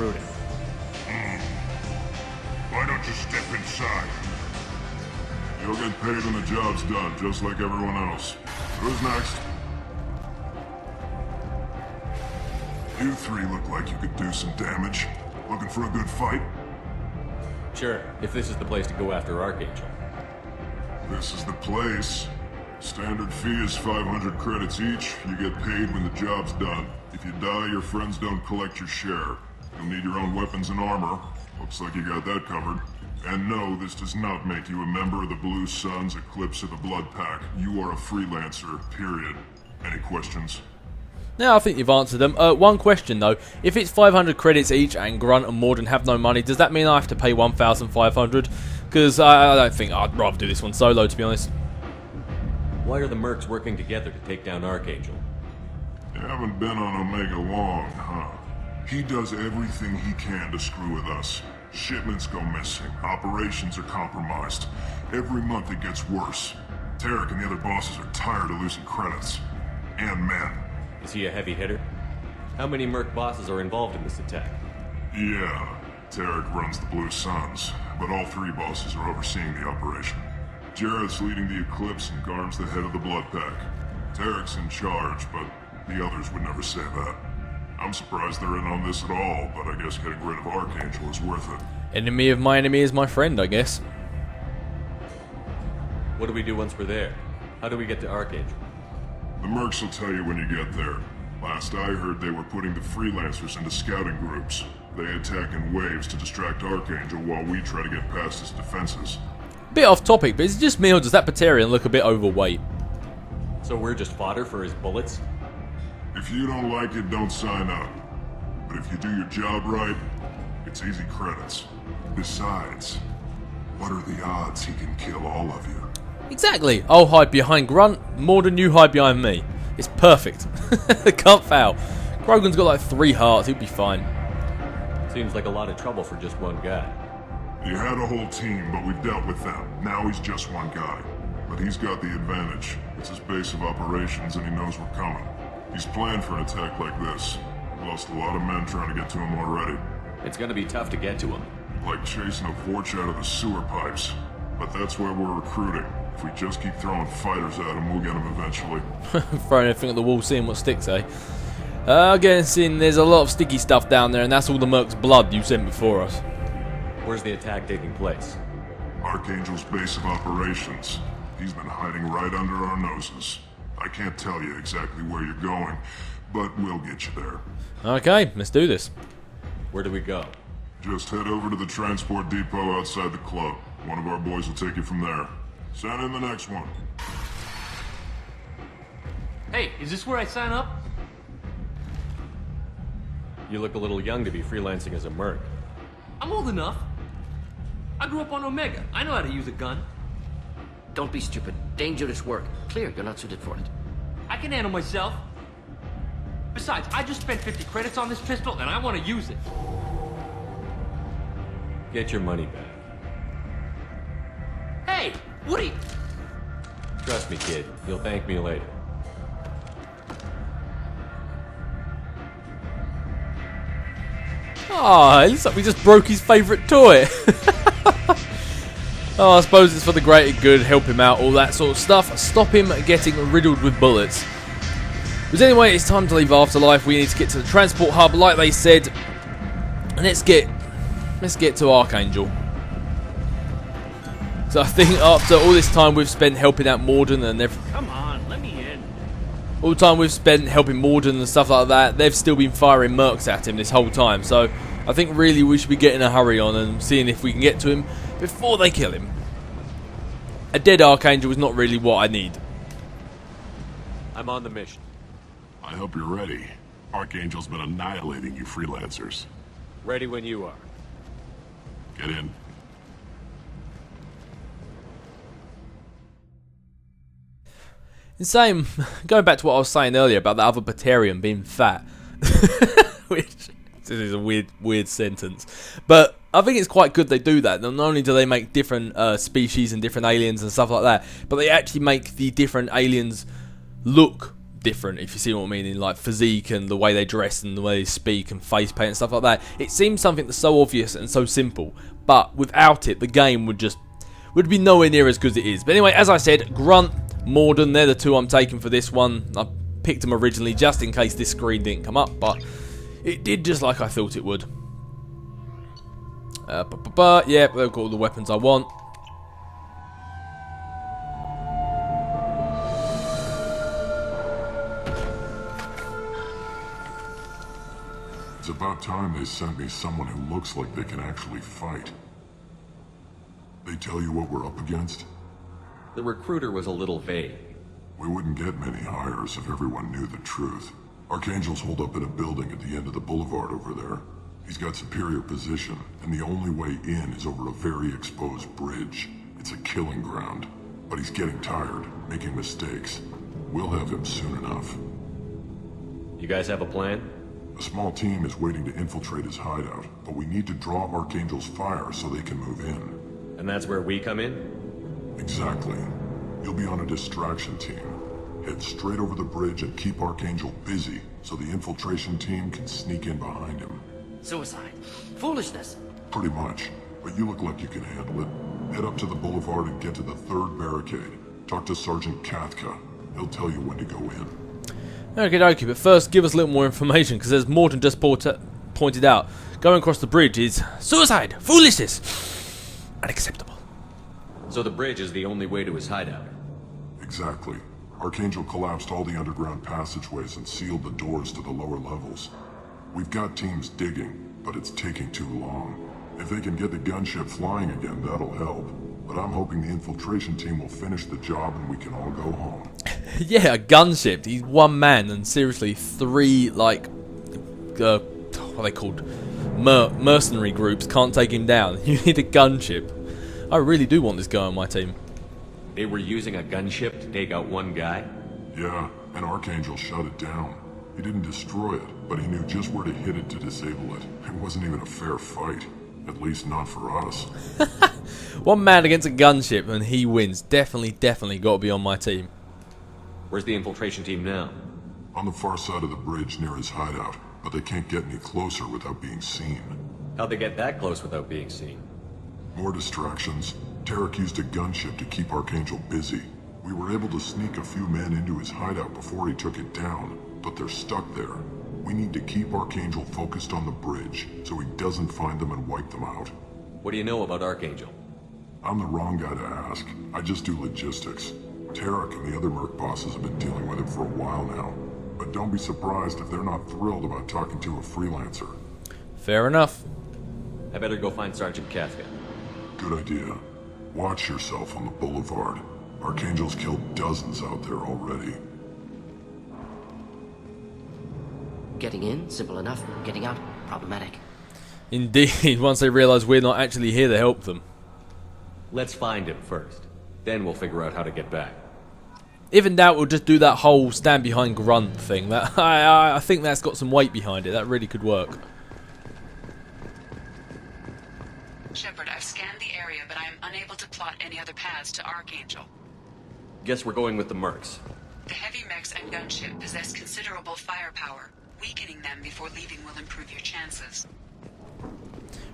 recruiting. Why don't you step inside? You'll get paid when the job's done, just like everyone else. Who's next? You three look like you could do some damage. Looking for a good fight? Sure, if this is the place to go after Archangel. This is the place. Standard fee is 500 credits each. You get paid when the job's done. If you die, your friends don't collect your share. You'll need your own weapons and armor. Looks like you got that covered. And no, this does not make you a member of the Blue Suns, Eclipse, or the Blood Pack. You are a freelancer, period. Any questions? Yeah, I think you've answered them. One question though. If it's 500 credits each and Grunt and Morden have no money, does that mean I have to pay 1,500? Because I don't think I'd rather do this one solo, to be honest. Why are the mercs working together to take down Archangel? You haven't been on Omega long, huh? He does everything he can to screw with us. Shipments go missing. Operations are compromised. Every month it gets worse. Tarek and the other bosses are tired of losing credits. And men. Is he a heavy hitter? How many merc bosses are involved in this attack? Yeah, Tarek runs the Blue Suns, but all three bosses are overseeing the operation. Jarrett's leading the Eclipse and Garm's the head of the Blood Pack. Tarek's in charge, but the others would never say that. I'm surprised they're in on this at all, but I guess getting rid of Archangel is worth it. Enemy of my enemy is my friend, I guess. What do we do once we're there? How do we get to Archangel? The mercs will tell you when you get there. Last I heard, they were putting the freelancers into scouting groups. They attack in waves to distract Archangel while we try to get past his defenses. Bit off topic, but is it just me or does that Batarian look a bit overweight? So we're just fodder for his bullets? If you don't like it, don't sign up. But if you do your job right, it's easy credits. Besides, what are the odds he can kill all of you? Exactly. I'll hide behind Grunt, Morden, you hide behind me. It's perfect. Can't foul. Krogan's got like 3 hearts, he'll be fine. Seems like a lot of trouble for just one guy. You had a whole team, but we've dealt with them. Now he's just one guy. But he's got the advantage. It's his base of operations and he knows we're coming. He's planned for an attack like this. Lost a lot of men trying to get to him already. It's gonna be tough to get to him. Like chasing a porch out of the sewer pipes. But that's why we're recruiting. If we just keep throwing fighters at him, we'll get him eventually. Throwing everything at the wall, seeing what sticks, eh? Guessing there's a lot of sticky stuff down there, and that's all the merc's blood you sent before us. Where's the attack taking place? Archangel's base of operations. He's been hiding right under our noses. I can't tell you exactly where you're going, but we'll get you there. Okay, let's do this. Where do we go? Just head over to the transport depot outside the club. One of our boys will take you from there. Send in the next one. Hey, is this where I sign up? You look a little young to be freelancing as a merc. I'm old enough. I grew up on Omega. I know how to use a gun. Don't be stupid. Dangerous work. Clear, you're not suited for it. I can handle myself. Besides, I just spent 50 credits on this pistol and I want to use it. Get your money back. Hey, Woody! Trust me, kid. You'll thank me later. Ah, it looks like we just broke his favourite toy. Oh, I suppose it's for the greater good, help him out, all that sort of stuff. Stop him getting riddled with bullets. But anyway, it's time to leave Afterlife. We need to get to the transport hub, like they said. And let's get to Archangel. So I think after all this time we've spent helping out Morden and Come on, let me in. all the time we've spent helping Morden and stuff like that, they've still been firing mercs at him this whole time. So I think really we should be getting a hurry on and seeing if we can get to him before they kill him. A dead Archangel is not really what I need. I'm on the mission. I hope you're ready. Archangel's been annihilating you freelancers. Ready when you are. Get in. Same, going back to what I was saying earlier about the other Batarian being fat, which this is a weird sentence, but I think it's quite good they do that. Not only do they make different species and different aliens and stuff like that, but they actually make the different aliens look different, if you see what I mean, in like physique and the way they dress and the way they speak and face paint and stuff like that. It seems something that's so obvious and so simple, but without it, the game would be nowhere near as good as it is. But anyway, as I said, Grunt, Morden, they're the two I'm taking for this one. I picked them originally just in case this screen didn't come up, but it did just like I thought it would. Yeah, they've got all the weapons I want. It's about time they sent me someone who looks like they can actually fight. They tell you what we're up against? The recruiter was a little vague. We wouldn't get many hires if everyone knew the truth. Archangel's holed up in a building at the end of the boulevard over there. He's got superior position, and the only way in is over a very exposed bridge. It's a killing ground. But he's getting tired, making mistakes. We'll have him soon enough. You guys have a plan? A small team is waiting to infiltrate his hideout, but we need to draw Archangel's fire so they can move in. And that's where we come in? Exactly. You'll be on a distraction team. Head straight over the bridge and keep Archangel busy so the infiltration team can sneak in behind him. Suicide. Foolishness. Pretty much, but you look like you can handle it. Head up to the boulevard and get to the third barricade. Talk to Sergeant Kathka. He'll tell you when to go in. Okie dokie, but first give us a little more information, because as Morton just pointed out, going across the bridge is suicide, foolishness, unacceptable. So the bridge is the only way to his hideout? Exactly. Archangel collapsed all the underground passageways and sealed the doors to the lower levels. We've got teams digging, but it's taking too long. If they can get the gunship flying again, that'll help. But I'm hoping the infiltration team will finish the job and we can all go home. Yeah, a gunship. He's one man, and seriously, three, like, what are they called? Mercenary groups can't take him down. You need a gunship. I really do want this guy on my team. They were using a gunship to take out one guy? Yeah, and Archangel shut it down. He didn't destroy it, but he knew just where to hit it to disable it. It wasn't even a fair fight. At least not for us. One man against a gunship and he wins. Definitely got to be on my team. Where's the infiltration team now? On the far side of the bridge near his hideout, but they can't get any closer without being seen. How'd they get that close without being seen? More distractions. Tarek used a gunship to keep Archangel busy. We were able to sneak a few men into his hideout before he took it down, but they're stuck there. We need to keep Archangel focused on the bridge, so he doesn't find them and wipe them out. What do you know about Archangel? I'm the wrong guy to ask. I just do logistics. Tarek and the other merc bosses have been dealing with him for a while now. But don't be surprised if they're not thrilled about talking to a freelancer. Fair enough. I better go find Sergeant Kafka. Good idea. Watch yourself on the boulevard. Archangel's killed dozens out there already. Getting in, simple enough. Getting out, problematic. Indeed, once they realise we're not actually here to help them. Let's find him first. Then we'll figure out how to get back. If in doubt, we'll just do that whole stand behind grunt thing. That I think that's got some weight behind it. That really could work. Shepard, I've scanned the area, but I am unable to plot any other paths to Archangel. Guess we're going with the mercs. The heavy mechs and gunship possess considerable firepower. Weakening them before leaving will improve your chances.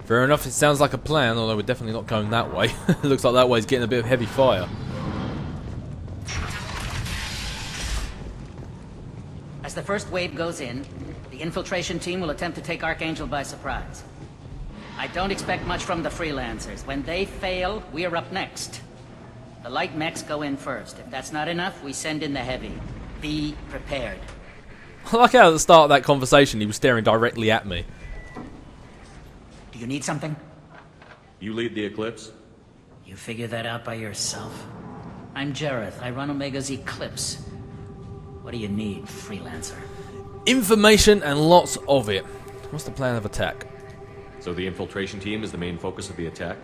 Fair enough, it sounds like a plan, although we're definitely not going that way. Looks like that way's getting a bit of heavy fire. As the first wave goes in, the infiltration team will attempt to take Archangel by surprise. I don't expect much from the freelancers. When they fail, we're up next. The light mechs go in first. If that's not enough, we send in the heavy. Be prepared. I like how at the start of that conversation he was staring directly at me. Do you need something? You lead the Eclipse? You figure that out by yourself. I'm Jareth. I run Omega's Eclipse. What do you need, freelancer? Information and lots of it. What's the plan of attack? So the infiltration team is the main focus of the attack?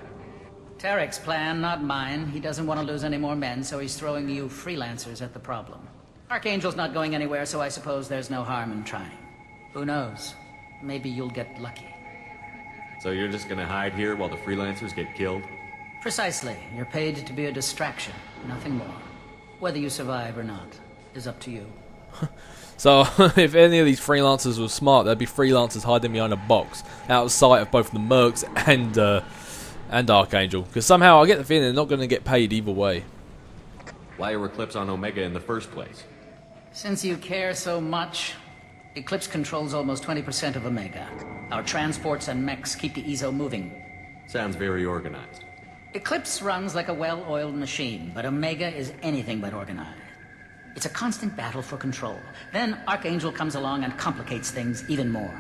Tarek's plan, not mine. He doesn't want to lose any more men, so he's throwing you freelancers at the problem. Archangel's not going anywhere, so I suppose there's no harm in trying. Who knows? Maybe you'll get lucky. So you're just gonna hide here while the freelancers get killed? Precisely. You're paid to be a distraction, nothing more. Whether you survive or not is up to you. So if any of these freelancers were smart, there'd be freelancers hiding behind a box out of sight of both the mercs and Archangel. Because somehow I get the feeling they're not going to get paid either way. Why are Eclipse on Omega in the first place? Since you care so much, Eclipse controls almost 20% of Omega. Our transports and mechs keep the EZO moving. Sounds very organized. Eclipse runs like a well-oiled machine, but Omega is anything but organized. It's a constant battle for control. Then Archangel comes along and complicates things even more.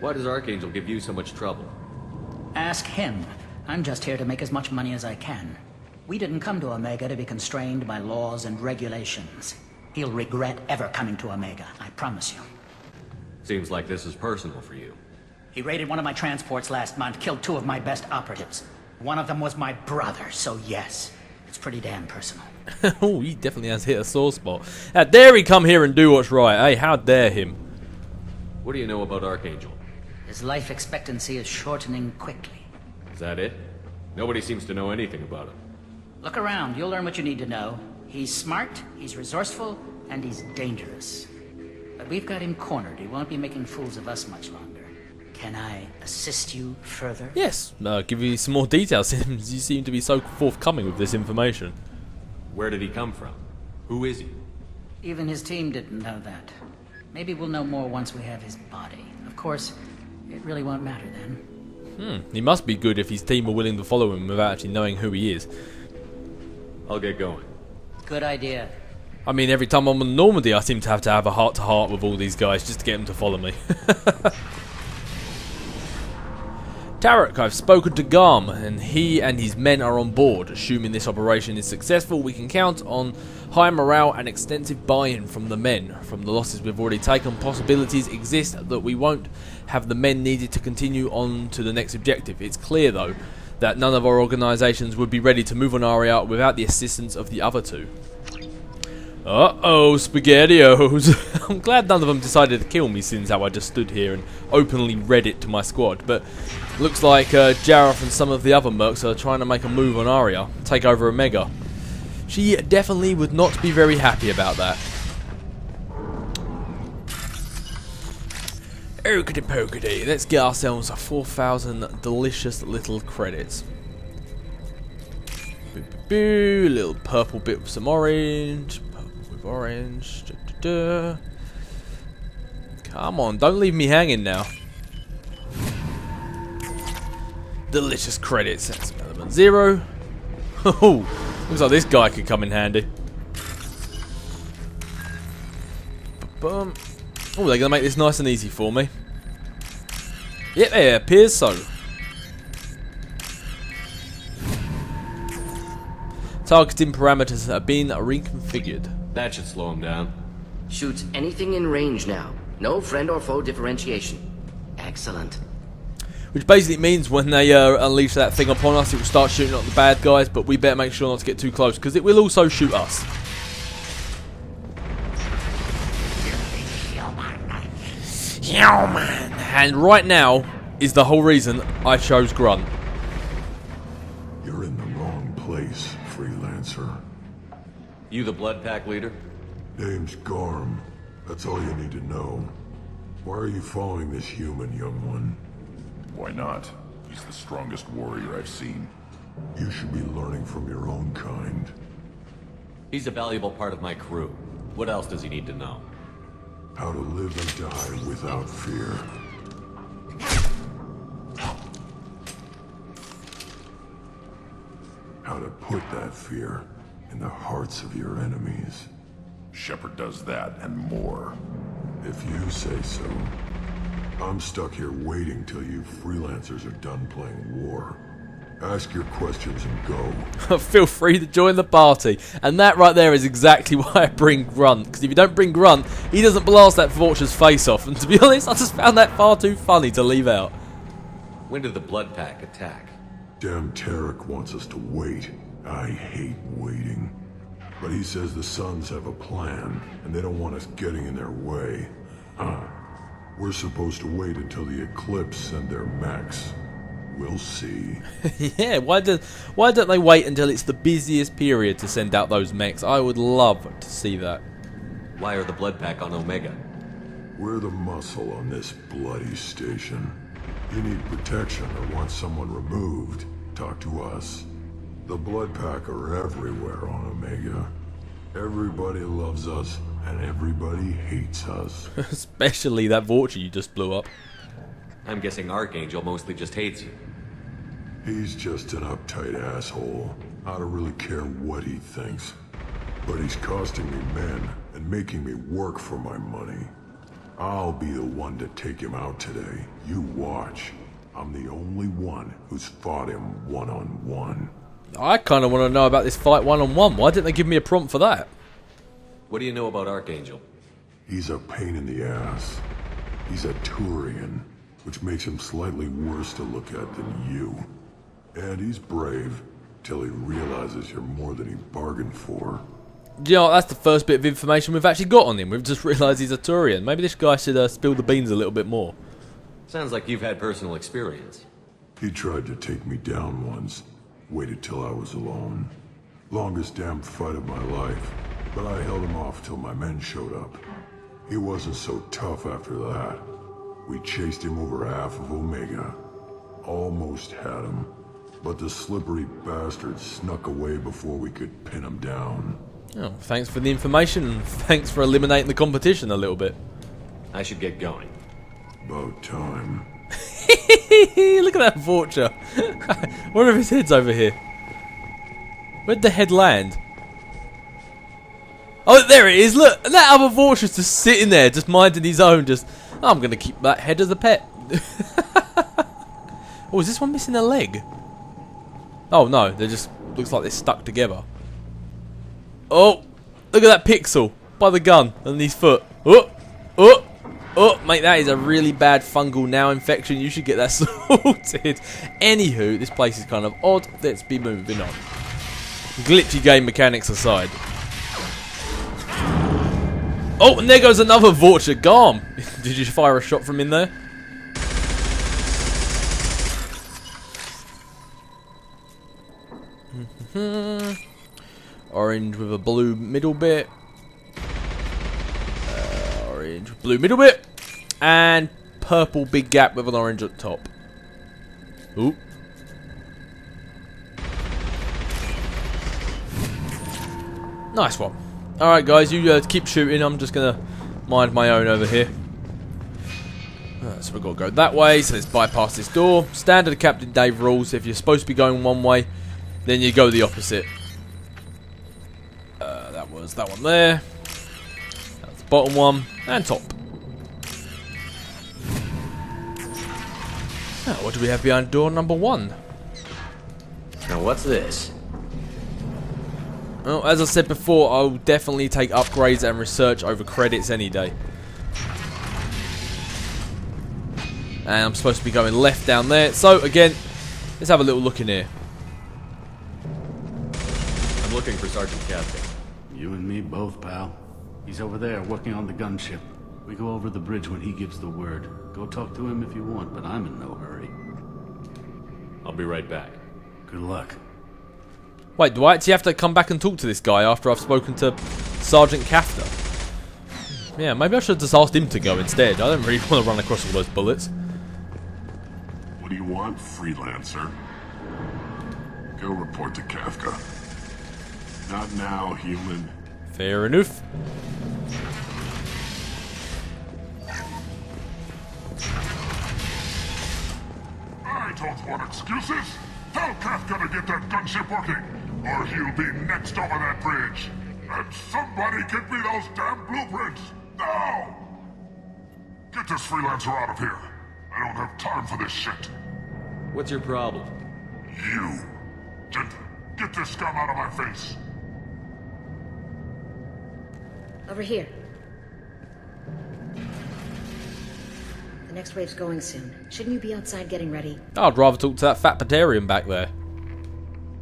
Why does Archangel give you so much trouble? Ask him. I'm just here to make as much money as I can. We didn't come to Omega to be constrained by laws and regulations. He'll regret ever coming to Omega, I promise you. Seems like this is personal for you. He raided one of my transports last month, killed 2 of my best operatives. One of them was my brother, so yes, it's pretty damn personal. Oh, he definitely has hit a sore spot. How dare he come here and do what's right, eh? How dare him? What do you know about Archangel? His life expectancy is shortening quickly. Is that it? Nobody seems to know anything about him. Look around, you'll learn what you need to know. He's smart, he's resourceful, and he's dangerous. But we've got him cornered. He won't be making fools of us much longer. Can I assist you further? Yes, give you some more details. You seem to be so forthcoming with this information. Where did he come from? Who is he? Even his team didn't know that. Maybe we'll know more once we have his body. Of course, it really won't matter then. He must be good if his team are willing to follow him without actually knowing who he is. I'll get going. Good idea. I mean, every time I'm on Normandy, I seem to have a heart-to-heart with all these guys just to get them to follow me. Tarek, I've spoken to Garm, and he and his men are on board. Assuming this operation is successful, we can count on high morale and extensive buy-in from the men. From the losses we've already taken, possibilities exist that we won't have the men needed to continue on to the next objective. It's clear, though, that none of our organisations would be ready to move on Aria without the assistance of the other 2. Uh-oh, SpaghettiOs. I'm glad none of them decided to kill me, since how I just stood here and openly read it to my squad. But looks like Jareth and some of the other mercs are trying to make a move on Aria, take over Omega. She definitely would not be very happy about that. Okey pokey, let's get ourselves 4,000 delicious little credits. Boo, boo, boo, little purple bit with some orange. Orange. Come on, don't leave me hanging now. Delicious credits. That's element 0. Oh, looks like this guy could come in handy. Oh, they're gonna make this nice and easy for me. Yep, it appears so. Targeting parameters have been reconfigured. That should slow him down. Shoots anything in range now. No friend or foe differentiation. Excellent. Which basically means when they unleash that thing upon us, it will start shooting at the bad guys, but we better make sure not to get too close, because it will also shoot us. And right now is the whole reason I chose Grunt. You're in the wrong place, freelancer. You the Blood Pack leader? Name's Garm. That's all you need to know. Why are you following this human, young one? Why not? He's the strongest warrior I've seen. You should be learning from your own kind. He's a valuable part of my crew. What else does he need to know? How to live and die without fear. How to put that fear in the hearts of your enemies. Shepard does that and more. If you say so. I'm stuck here waiting till you freelancers are done playing war. Ask your questions and go. Feel free to join the party. And that right there is exactly why I bring Grunt. Because if you don't bring Grunt, he doesn't blast that Vulture's face off. And to be honest, I just found that far too funny to leave out. When did the Blood Pack attack? Damn Tarek wants us to wait. I hate waiting. But he says the Suns have a plan, and they don't want us getting in their way. We're supposed to wait until the Eclipse send their mechs. We'll see. Yeah, why don't they wait until it's the busiest period to send out those mechs? I would love to see that. Why are the Blood Pack on Omega? We're the muscle on this bloody station. You need protection or want someone removed, talk to us. The Blood Pack are everywhere on Omega. Everybody loves us, and everybody hates us. Especially that vulture you just blew up. I'm guessing Archangel mostly just hates you. He's just an uptight asshole. I don't really care what he thinks. But he's costing me men and making me work for my money. I'll be the one to take him out today. You watch. I'm the only one who's fought him one-on-one. I kind of want to know about this fight one-on-one. Why didn't they give me a prompt for that? What do you know about Archangel? He's a pain in the ass. He's a Turian, which makes him slightly worse to look at than you. And he's brave, till he realizes you're more than he bargained for. You know, that's the first bit of information we've actually got on him. We've just realised he's a Turian. Maybe this guy should spill the beans a little bit more. Sounds like you've had personal experience. He tried to take me down once. Waited till I was alone. Longest damn fight of my life. But I held him off till my men showed up. He wasn't so tough after that. We chased him over half of Omega. Almost had him. But the slippery bastard snuck away before we could pin him down. Oh, thanks for the information, and thanks for eliminating the competition a little bit. I should get going. About time. Look at that vulture. One of his heads over here. Where'd the head land? Oh, there it is. Look, and that other vulture's just sitting there, just minding his own. Just, oh, I'm going to keep that head as a pet. Oh, is this one missing a leg? Oh, no. They just, looks like they're stuck together. Oh, look at that pixel by the gun and his foot. Oh, oh. Oh, mate, that is a really bad fungal now infection. You should get that sorted. Anywho, this place is kind of odd. Let's be moving on. Glitchy game mechanics aside. Oh, and there goes another vulture. Garm. Did you fire a shot from in there? Orange with a blue middle bit. Orange, blue middle bit, and purple big gap with an orange at the top. Ooh. Nice one. Alright guys, you keep shooting. I'm just going to mind my own over here. So we've got to go that way, so let's bypass this door. Standard Captain Dave rules. If you're supposed to be going one way, then you go the opposite. That was that one there. That's the bottom one. And top. Now, what do we have behind door number 1? Now what's this? Well, as I said before, I'll definitely take upgrades and research over credits any day. And I'm supposed to be going left down there. So, again, let's have a little look in here. I'm looking for Sergeant Captain. You and me both, pal. He's over there working on the gunship. We go over the bridge when he gives the word. Go talk to him if you want, but I'm in no hurry. I'll be right back. Good luck. Wait, do I actually have to come back and talk to this guy after I've spoken to Sergeant Captain? Yeah, maybe I should have just asked him to go instead. I don't really want to run across all those bullets. What do you want, freelancer? Go report to Kafka. Not now, human. Fair enough. I don't want excuses. Tell Kafka to get that gunship working, or he'll be next over that bridge. And somebody get me those damn blueprints, now! Get this freelancer out of here. I don't have time for this shit. What's your problem? You. Get this scum out of my face. Over here. The next wave's going soon. Shouldn't you be outside getting ready? I'd rather talk to that fat Patarian back there.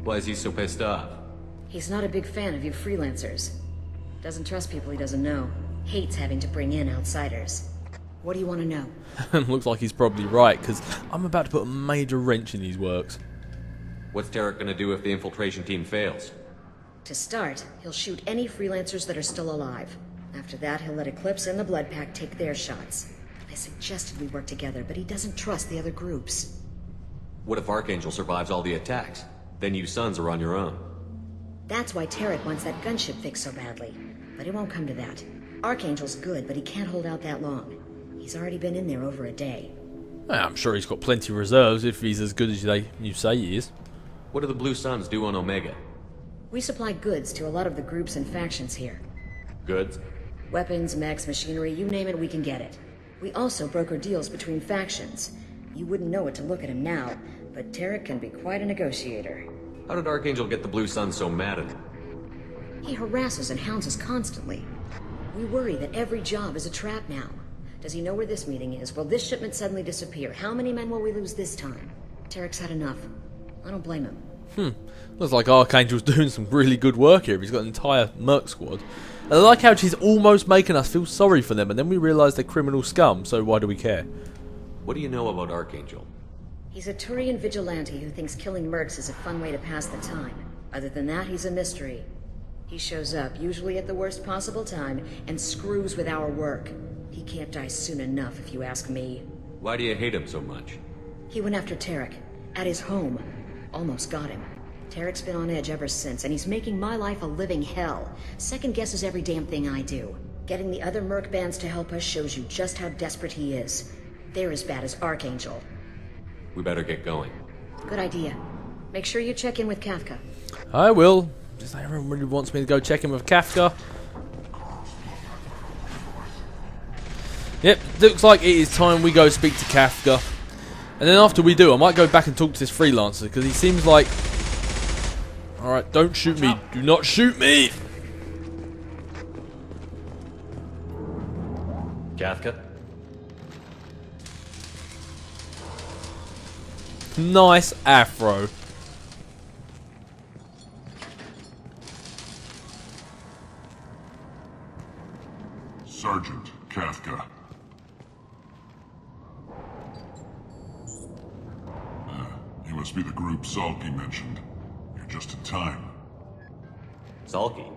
Why is he so pissed off? He's not a big fan of you freelancers. Doesn't trust people he doesn't know. Hates having to bring in outsiders. What do you want to know? Looks like he's probably right, because I'm about to put a major wrench in these works. What's Derek gonna do if the infiltration team fails? To start, he'll shoot any freelancers that are still alive. After that, he'll let Eclipse and the Blood Pack take their shots. I suggested we work together, but he doesn't trust the other groups. What if Archangel survives all the attacks? Then you sons are on your own. That's why Tarek wants that gunship fixed so badly. But it won't come to that. Archangel's good, but he can't hold out that long. He's already been in there over a day. I'm sure he's got plenty of reserves if he's as good as you say he is. What do the Blue Suns do on Omega? We supply goods to a lot of the groups and factions here. Goods? Weapons, mechs, machinery, you name it, we can get it. We also broker deals between factions. You wouldn't know it to look at him now, but Tarek can be quite a negotiator. How did Archangel get the Blue Suns so mad at him? He harasses and hounds us constantly. We worry that every job is a trap now. Does he know where this meeting is? Will this shipment suddenly disappear? How many men will we lose this time? Tarek's had enough. I don't blame him. Looks like Archangel's doing some really good work here. He's got an entire merc squad. And I like how she's almost making us feel sorry for them, and then we realise they're criminal scum, so why do we care? What do you know about Archangel? He's a Turian vigilante who thinks killing mercs is a fun way to pass the time. Other than that, he's a mystery. He shows up, usually at the worst possible time, and screws with our work. He can't die soon enough, if you ask me. Why do you hate him so much? He went after Tarek, at his home. Almost got him. Tarek's been on edge ever since, and he's making my life a living hell. Second guesses every damn thing I do. Getting the other merc bands to help us shows you just how desperate he is. They're as bad as Archangel. We better get going. Good idea. Make sure you check in with Kafka. I will. Just everyone really wants me to go check in with Kafka. Yep, looks like it is time we go speak to Kafka. And then after we do, I might go back and talk to this freelancer, because he seems like... Alright, don't shoot me. Do not shoot me! Kafka? Nice afro. Sergeant Kafka. You must be the group Salky mentioned. You're just in time. Salky?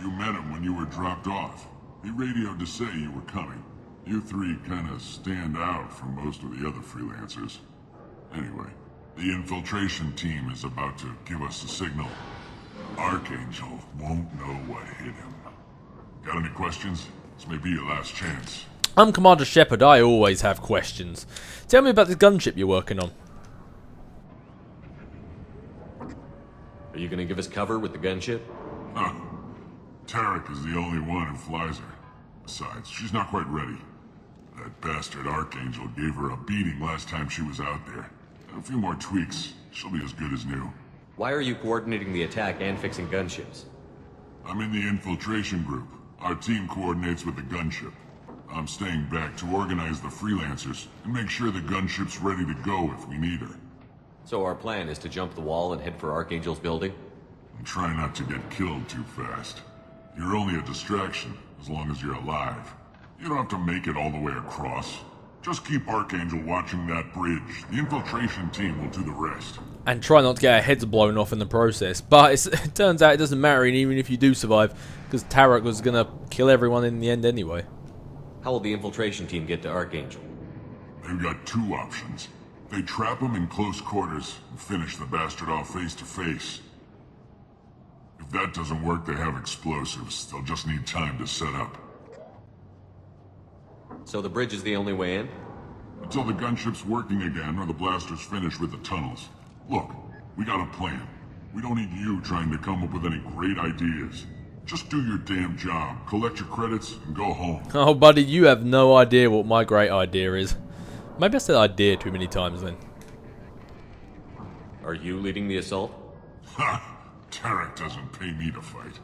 You met him when you were dropped off. He radioed to say you were coming. You three kinda stand out from most of the other freelancers. Anyway, the infiltration team is about to give us a signal. Archangel won't know what hit him. Got any questions? This may be your last chance. I'm Commander Shepard. I always have questions. Tell me about the gunship you're working on. Are you gonna give us cover with the gunship? Huh. Tarek is the only one who flies her. Besides, she's not quite ready. That bastard Archangel gave her a beating last time she was out there. A few more tweaks, she'll be as good as new. Why are you coordinating the attack and fixing gunships? I'm in the infiltration group. Our team coordinates with the gunship. I'm staying back to organize the freelancers and make sure the gunship's ready to go if we need her. So our plan is to jump the wall and head for Archangel's building? And try not to get killed too fast. You're only a distraction, as long as you're alive. You don't have to make it all the way across. Just keep Archangel watching that bridge. The infiltration team will do the rest. And try not to get our heads blown off in the process. But it turns out it doesn't matter, and even if you do survive, because Tarek was going to kill everyone in the end anyway. How will the infiltration team get to Archangel? They've got two options. They trap him in close quarters and finish the bastard off face to face. If that doesn't work, they have explosives. They'll just need time to set up. So the bridge is the only way in? Until the gunship's working again or the blasters finish with the tunnels. Look, we got a plan. We don't need you trying to come up with any great ideas. Just do your damn job, collect your credits, and go home. Oh, buddy, you have no idea what my great idea is. Maybe I said idea too many times then. Are you leading the assault? Ha! Tarek doesn't pay me to fight.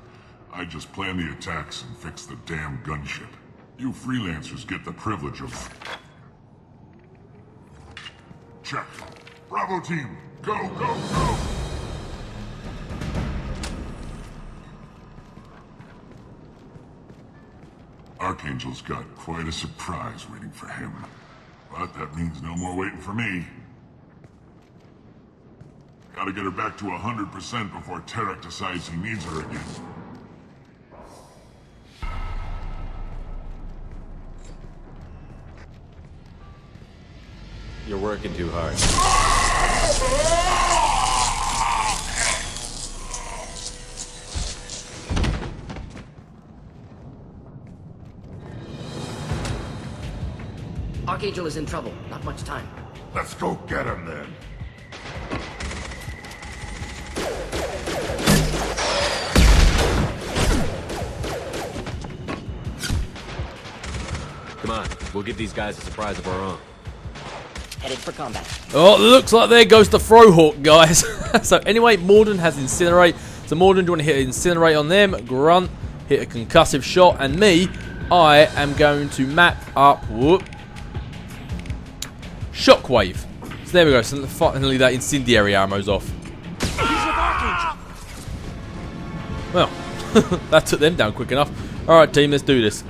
I just plan the attacks and fix the damn gunship. You freelancers get the privilege of... Check. Bravo team, go, go, go! Archangel's got quite a surprise waiting for him. But that means no more waiting for me. Gotta get her back to 100% before Tarek decides he needs her again. You're working too hard. Archangel is in trouble. Not much time. Let's go get him then. Come on, we'll give these guys a surprise of our own. Headed for combat. Oh, looks like there goes the Throwhawk, guys. So anyway, Morden has Incinerate. So Morden, do you want to hit Incinerate on them? Grunt, hit a concussive shot. And me, I am going to map up... Whoop. Shockwave. So there we go. So finally that incendiary ammo's off. Well, that took them down quick enough. Alright team, let's do this.